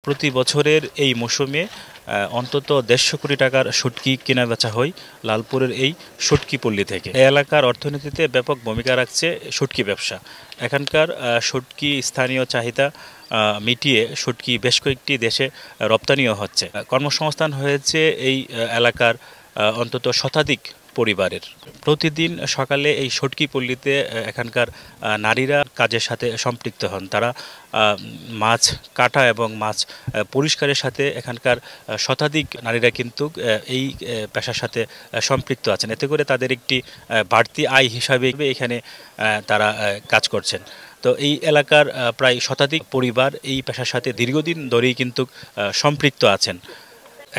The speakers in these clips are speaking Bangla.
প্রতি বছরের এই মৌসুমে অন্তত ১৫০ কোটি টাকার শুটকি কেনাবেচা হয় লালপুরের এই শুটকি পল্লী থেকে। এই এলাকার অর্থনীতিতে ব্যাপক ভূমিকা রাখছে শুটকি ব্যবসা। এখানকার শুটকি স্থানীয় চাহিদা মিটিয়ে শুটকি বেশ কয়েকটি দেশে রপ্তানিও হচ্ছে। কর্মসংস্থান হয়েছে এই এলাকার অন্তত শতাধিক পরিবারের। প্রতিদিন সকালে এই শুটকি পল্লীতে এখানকার নারীরা কাজের সাথে সম্পৃক্ত হন। তারা মাছ কাটা এবং মাছ পরিষ্কারের সাথে এখানকার শতাধিক নারীরা কিন্তু এই পেশার সাথে সম্পৃক্ত আছেন। এতে করে তাদের একটি বাড়তি আয় হিসাবে এখানে তারা কাজ করছেন। তো এই এলাকার প্রায় শতাধিক পরিবার এই পেশার সাথে দীর্ঘদিন ধরেই কিন্তু সম্পৃক্ত আছেন।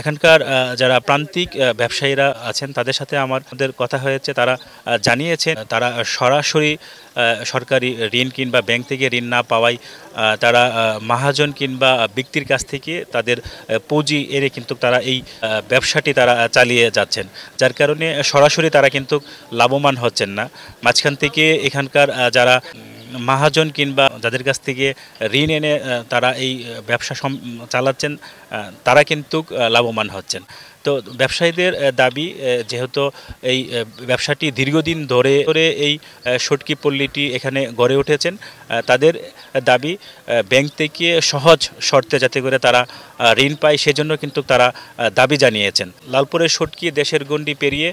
এখানকার যারা প্রান্তিক ব্যবসায়ীরা আছেন তাদের সাথে আমাদের কথা হয়েছে। তারা জানিয়েছেন তারা সরাসরি সরকারি ঋণ কিংবা ব্যাংক থেকে ঋণ না পাওয়ায় তারা মহাজন কিংবা ব্যক্তির কাছ থেকে তাদের পুঁজি এনে কিন্তু তারা এই ব্যবসাটি তারা চালিয়ে যাচ্ছেন, যার কারণে সরাসরি তারা কিন্তু লাভবান হচ্ছেন না। মাঝখান থেকে এখানকার যারা মহাজন কিংবা যাদের কাছ থেকে ঋণ এনে তারা এই ব্যবসা চালাচ্ছেন তারা কিন্তু লাভবান হচ্ছেন। তো ব্যবসায়ীদের দাবি, যেহেতু এই ব্যবসাটি দীর্ঘদিন ধরে এই শুটকি পল্লীটি এখানে গড়ে উঠেছেন, তাদের দাবি ব্যাংক থেকে সহজ শর্তে যাতে করে তারা ঋণ পায় সেজন্য কিন্তু তারা দাবি জানিয়েছেন। লালপুরের শুটকি দেশের গণ্ডি পেরিয়ে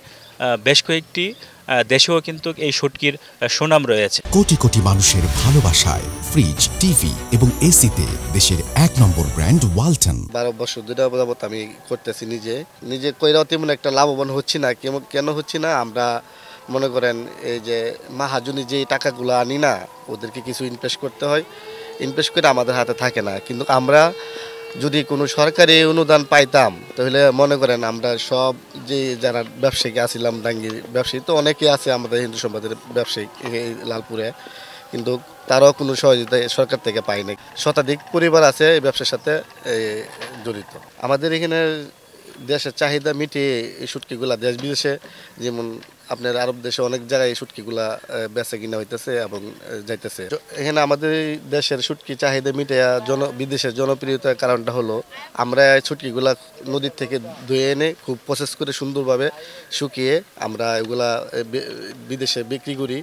বেশ কয়েকটি দেশেও কিন্তু এই শুটকির সুনাম রয়েছে। কোটি কোটি মানুষের ভালোবাসায় ফ্রিজ, টিভি এবং এসিতে দেশের ১ নম্বর ব্র্যান্ড ওয়ালটন। ১২ বছর ধরে আমি করতেছি, নিজে কইরাও তেমন একটা লাভবান হচ্ছি না। কেন হচ্ছি না? আমরা মনে করেন এই যে মাহাজনী যে টাকাগুলো আনি না, ওদেরকে কিছু ইনভেস্ট করতে হয়, ইনভেস্ট করে আমাদের হাতে থাকে না। কিন্তু আমরা যদি কোনো সরকারি অনুদান পাইতাম তাহলে মনে করেন আমরা সব যে যারা ব্যবসায়ী আছিলাম, ডাঙ্গির ব্যবসায়ী তো অনেকে আছে আমাদের হিন্দু সম্প্রদায়ের ব্যবসায়ী এই লালপুরে, কিন্তু তারাও কোনো সহযোগিতা সরকার থেকে পায়নি। শতাধিক পরিবার আছে এই ব্যবসার সাথে জড়িত। আমাদের এখানে দেশের চাহিদা মিটিয়ে এই শুটকিগুলা দেশ বিদেশে, যেমন আপনার আরব দেশে অনেক জায়গায় এই শুটকিগুলা বেচা কিনা হইতেছে এবং যাইতেছে। এখানে আমাদের দেশের শুটকি চাহিদা মিটিয়ে বিদেশের জনপ্রিয়তার কারণটা হলো আমরা শুটকিগুলা নদীর থেকে ধুয়ে এনে খুব প্রসেস করে সুন্দরভাবে শুকিয়ে আমরা এগুলা বিদেশে বিক্রি করি।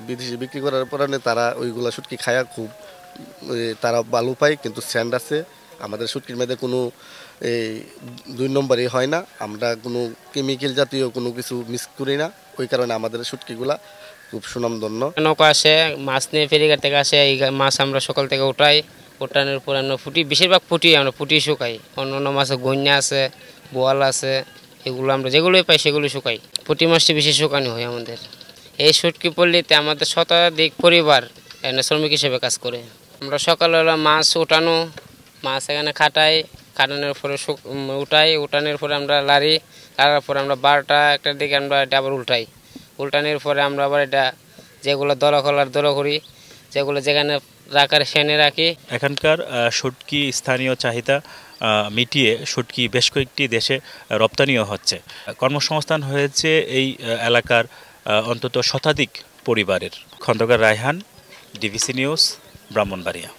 বিদেশে বিক্রি করার পরে তারা ওইগুলা শুটকি খায়া খুব তারা ভালো পায়, কিন্তু স্ট্যান্ড আছে। আমাদের শুটকির মধ্যে কোনো এই ২ নম্বরই হয় না, আমরা কোনো কেমিক্যাল জাতীয় কোনো কিছু মিক্স করি না। ওই কারণে আমাদের শুটকিগুলা খুব সুনামধন্য। নৌকা আসে, মাছ নিয়ে ফেরিঘাট থেকে আসে, এই মাছ আমরা সকাল থেকে ওঠানোর পর আমরা বেশিরভাগ আমরা ফুটি শুকাই। অন্য মাছে গন্যা আছে, বোয়াল আছে, এগুলো আমরা যেগুলোই পাই সেগুলো শুকাই। পুঁটি মাছটি বেশি শুকানো হয় আমাদের। এই শুটকি পল্লীতে আমাদের শতাধিক পরিবার এখানে শ্রমিক হিসেবে কাজ করে। আমরা সকালবেলা মাছ উঠানো, মাছ এখানে কাটানোর পরে উঠানোর পরে আমরা লাড়ার পরে আমরা ১২টা ১টার দিকে আমরা এটা আবার উল্টানোর পরে আমরা আবার এটা যেগুলো দলা করি, যেগুলো যেখানে রাখার সেনে রাখি। এখানকার শুটকি স্থানীয় চাহিদা মিটিয়ে শুটকি বেশ কয়েকটি দেশে রপ্তানিও হচ্ছে। কর্মসংস্থান হয়েছে এই এলাকার অন্তত শতাধিক পরিবারের। Khandakar Raihan, DBC news, Brahmanbaria.